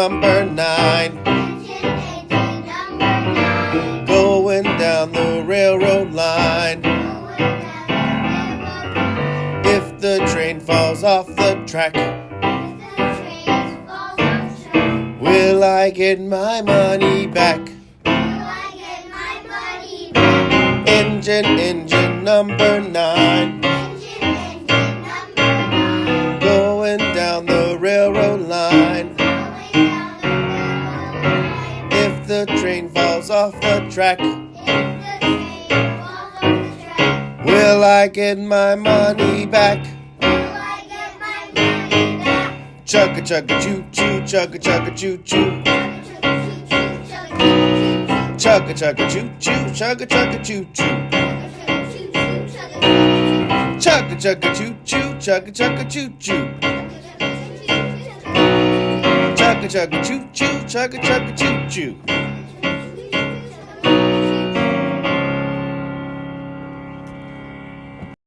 number 9. Engine number 9. Going down the railroad line. If the train falls off the track, will I get my money back? Engine number 9. Going down the railroad line. If the train falls off the track, will I get my money back? Chugga chugga choo choo, chugga chugga choo choo. Chugga chugga choo choo, chugga chugga choo choo. Chugga chugga choo choo, chugga chugga choo choo. Chugga chugga choo choo, chugga chugga choo choo.